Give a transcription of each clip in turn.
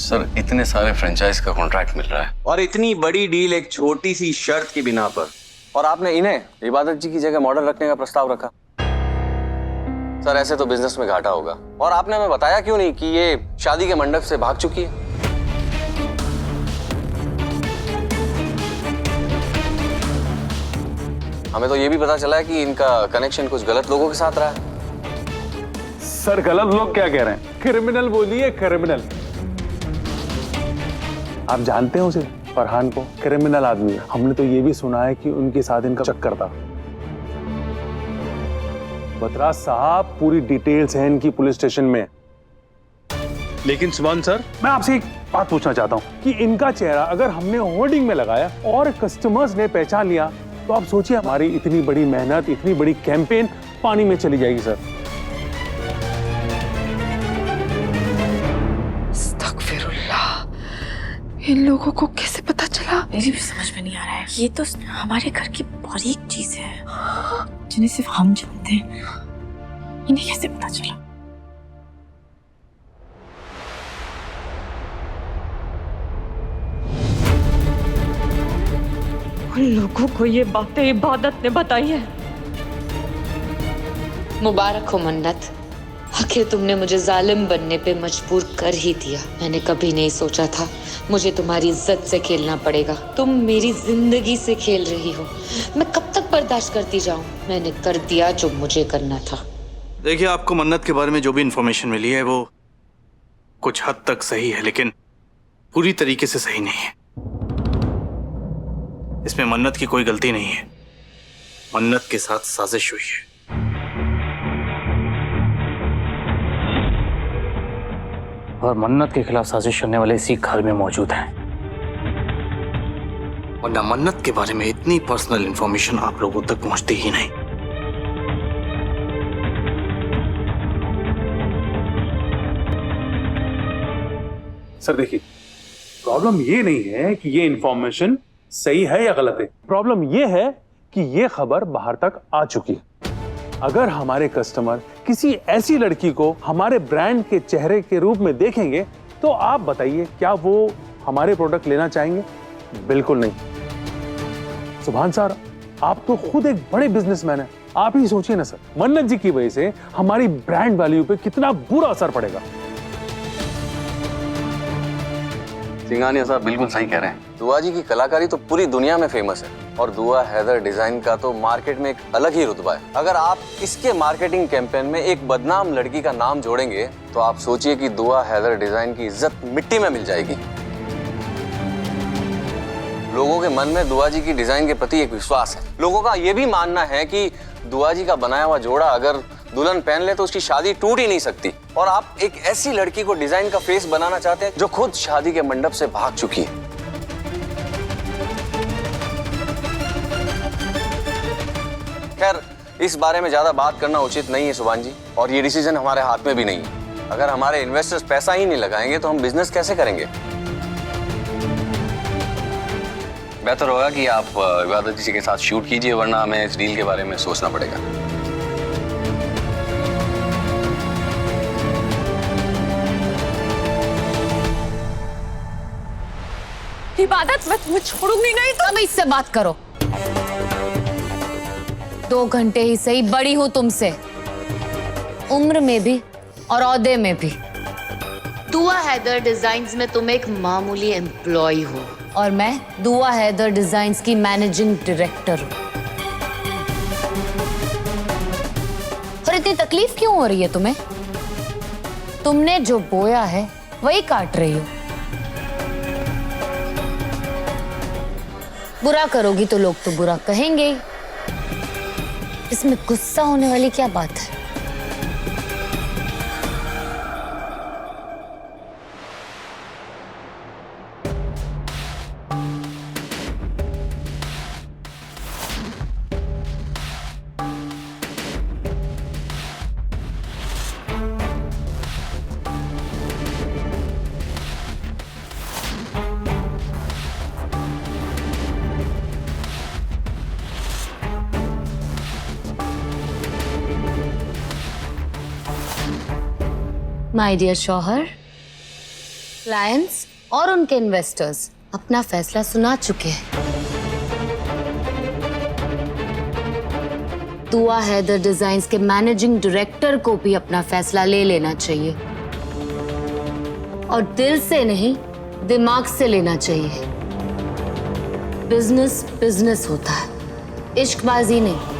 Sir इतने सारे franchise का कॉन्ट्रैक्ट मिल रहा है और इतनी बड़ी डील एक छोटी सी शर्त की बिना पर, और आपने इन्हें इबादत जी की जगह मॉडल रखने का प्रस्ताव रखा। सर ऐसे तो बिजनेस में घाटा होगा। और आपने हमें बताया क्यों नहीं कि ये शादी के मंडप से भाग चुकी है? हमें तो ये भी पता चला है कि इनका कनेक्शन कुछ गलत लोगों के साथ रहा है। सर गलत लोग क्या कह रहे हैं? क्रिमिनल बोलिए, क्रिमिनल। आप जानते हैं उसे, फरहान को? क्रिमिनल आदमी है। हमने तो ये भी सुना है कि उनके साथ इनका चक्कर था। बतराज साहब पूरी डिटेल्स हैं इनकी पुलिस स्टेशन में। लेकिन सुभान सर, मैं आपसे एक बात पूछना चाहता हूं कि इनका चेहरा अगर हमने होर्डिंग में लगाया और कस्टमर्स ने पहचान लिया तो आप सोचिए हमारी इतनी बड़ी मेहनत, इतनी बड़ी कैंपेन पानी में चली जाएगी सर। इन लोगों को कैसे पता चला? मेरी भी समझ में नहीं आ रहा है। ये तो हमारे घर की बारीक चीज है जिन्हें सिर्फ हम जानते हैं। इन्हें कैसे पता चला? उन लोगों को ये बातें इबादत ने बताई है। मुबारक हो मन्नत, आखिर तुमने मुझे जालिम बनने पे मजबूर कर ही दिया। मैंने कभी नहीं सोचा था मुझे तुम्हारी इज्जत से खेलना पड़ेगा। तुम मेरी जिंदगी से खेल रही हो। मैं कब तक बर्दाश्त करती जाऊं? मैंने कर दिया जो मुझे करना था। देखिए, आपको मन्नत के बारे में जो भी इंफॉर्मेशन मिली है वो कुछ हद तक सही है, लेकिन पूरी तरीके से सही नहीं है। इसमें मन्नत की कोई गलती नहीं है। मन्नत के साथ साजिश हुई है। और मन्नत के खिलाफ साजिश करने वाले इसी घर में मौजूद हैं। वरना मन्नत के बारे में इतनी पर्सनल इंफॉर्मेशन आप लोगों तक पहुंचती ही नहीं। सर देखिए, प्रॉब्लम ये नहीं है कि ये इंफॉर्मेशन सही है या गलत है। प्रॉब्लम ये है कि ये खबर बाहर तक आ चुकी है। अगर हमारे कस्टमर किसी ऐसी लड़की को हमारे ब्रांड के चेहरे के रूप में देखेंगे तो आप बताइए, क्या वो हमारे प्रोडक्ट लेना चाहेंगे? बिल्कुल नहीं। सुभान सर, आप तो खुद एक बड़े बिजनेसमैन हैं। आप ही सोचिए ना सर, मन्नत जी की वजह से हमारी ब्रांड वैल्यू पे कितना बुरा असर पड़ेगा। सिंघानिया साहब बिल्कुल सही कह रहे हैं। दुआ जी की कलाकारी तो पूरी दुनिया में फेमस है और दुआ हैदर डिजाइन का तो मार्केट में एक अलग ही रुतबा है। अगर आप इसके मार्केटिंग कैंपेन में एक बदनाम लड़की का नाम जोड़ेंगे तो आप सोचिए कि दुआ हैदर डिजाइन की इज्जत मिट्टी में मिल जाएगी। लोगों के मन में दुआ जी की डिजाइन के प्रति एक विश्वास है। लोगों का यह भी मानना है कि दुआ जी का बनाया हुआ जोड़ा अगर दुल्हन पहन ले तो उसकी शादी टूट ही नहीं सकती। और आप एक ऐसी लड़की को डिजाइन का फेस बनाना चाहते हैं जो खुद शादी के मंडप से भाग चुकी है। खैर, इस बारे में ज्यादा बात करना उचित नहीं है सुभान जी, और ये डिसीजन हमारे हाथ में भी नहीं है। अगर हमारे इन्वेस्टर्स पैसा ही नहीं लगाएंगे तो हम बिजनेस कैसे करेंगे? बेहतर होगा कि आप इबादत जी के साथ शूट कीजिए, वरना हमें इस डील के बारे में सोचना पड़ेगा। इबादत, मैं तुम्हें छोड़ूंगी नहीं। तो अब इससे बात करो। 2 घंटे ही सही बड़ी हूं तुमसे, उम्र में भी और औहदे में भी। दुआ हैदर डिजाइन्स में तुम एक मामूली एम्प्लॉय हो और मैं दुआ हैदर डिजाइन्स की मैनेजिंग डायरेक्टर हूं। और इतनी तकलीफ क्यों हो रही है तुम्हें? तुमने जो बोया है वही काट रही हो। बुरा करोगी तो लोग तो बुरा कहेंगे ही। इसमें गुस्सा होने वाली क्या बात है? माय डियर शौहर, क्लाइंट्स और उनके इन्वेस्टर्स अपना फैसला सुना चुके हैं। दुआ हैदर डिजाइन्स के मैनेजिंग डायरेक्टर को भी अपना फैसला ले लेना चाहिए, और दिल से नहीं, दिमाग से लेना चाहिए। बिजनेस बिजनेस होता है, इश्कबाजी नहीं।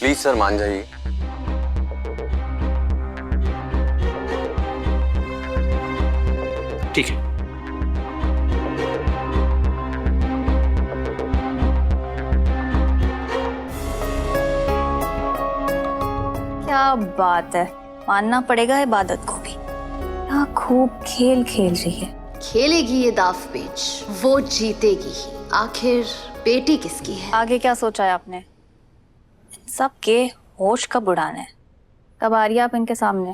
प्लीज सर मान जाइए। ठीक है। क्या बात है, मानना पड़ेगा इबादत को भी। यहाँ खूब खेल खेल रही है। खेलेगी ये दाव पेच, वो जीतेगी ही। आखिर बेटी किसकी है? आगे क्या सोचा है आपने? सब के होश कब उड़ाने हैं? कब आ रही है आप इनके सामने?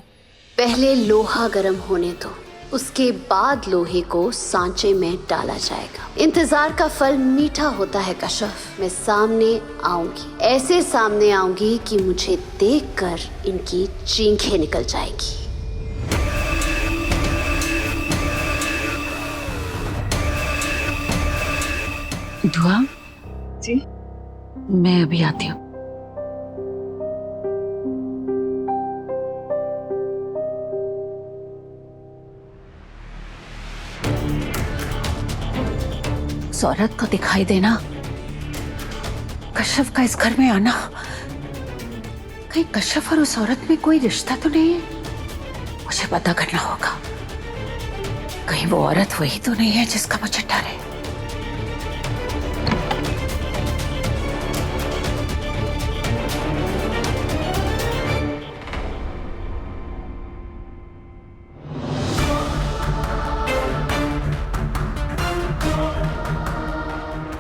पहले लोहा गर्म होने दो, उसके बाद लोहे को सांचे में डाला जाएगा। इंतजार का फल मीठा होता है कशफ। मैं सामने आऊंगी, ऐसे सामने आऊंगी कि मुझे देखकर इनकी चीखें निकल जाएगी। दुआ जी, मैं अभी आती हूँ। उस औरत को दिखाई देना, कश्यप का इस घर में आना, कहीं कश्यप और उस औरत में कोई रिश्ता तो नहीं है? मुझे पता करना होगा। कहीं वो औरत वही तो नहीं है जिसका मुझे डर है।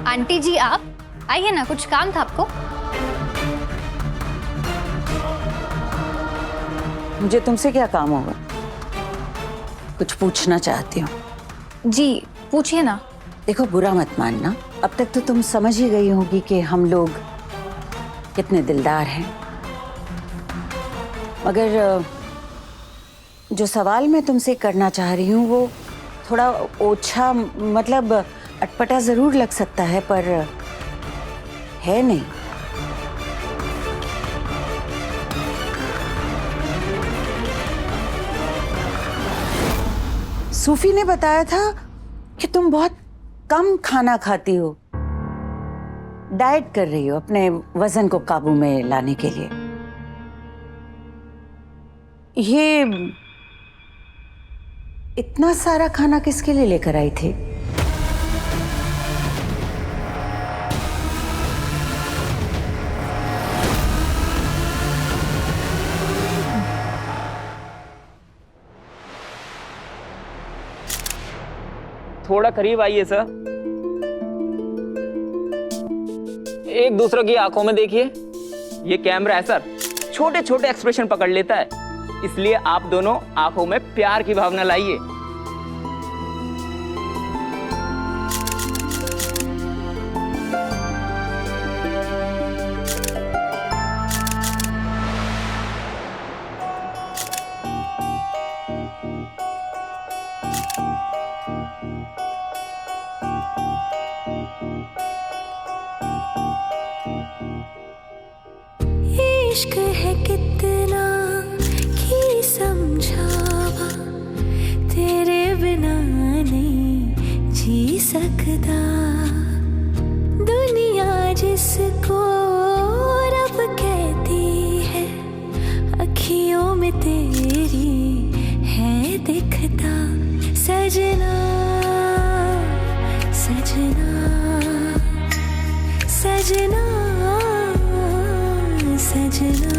आंटी जी आप आइए ना, कुछ काम था आपको? मुझे तुमसे क्या काम होगा? कुछ पूछना चाहती हूँ। जी पूछिए ना। देखो, बुरा मत मानना, अब तक तो तुम समझ ही गई होगी कि हम लोग कितने दिलदार हैं। मगर जो सवाल मैं तुमसे करना चाह रही हूँ वो थोड़ा ओछा, मतलब अटपटा जरूर लग सकता है, पर है नहीं। सूफी ने बताया था कि तुम बहुत कम खाना खाती हो, डाइट कर रही हो अपने वजन को काबू में लाने के लिए। ये इतना सारा खाना किसके लिए लेकर आई थी? थोड़ा करीब आइए सर। एक दूसरे की आंखों में देखिए। ये कैमरा है सर, छोटे छोटे एक्सप्रेशन पकड़ लेता है, इसलिए आप दोनों आंखों में प्यार की भावना लाइए। इश्क है कितना कि समझावा, तेरे बिना नहीं जी सकता। दुनिया जिसको रब कहती है, अखियों में तेरी है दिखता। सजना सजना सजना सजना।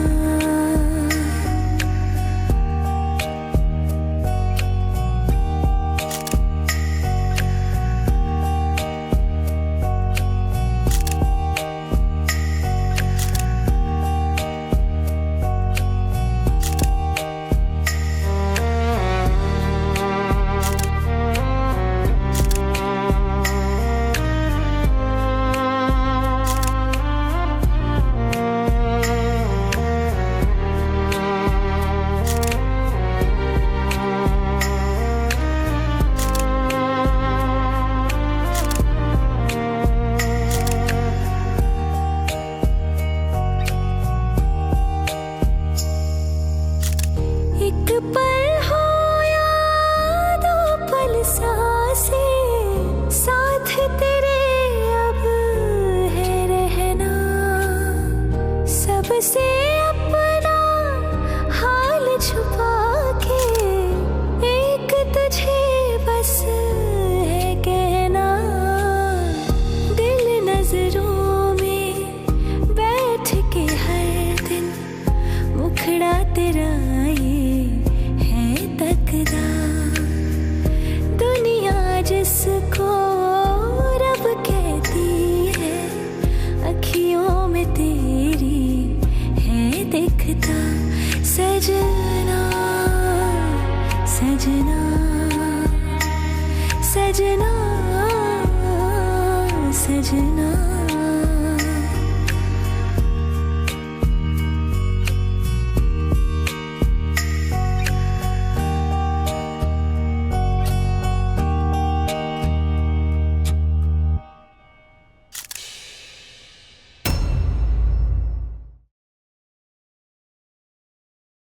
सजना सजना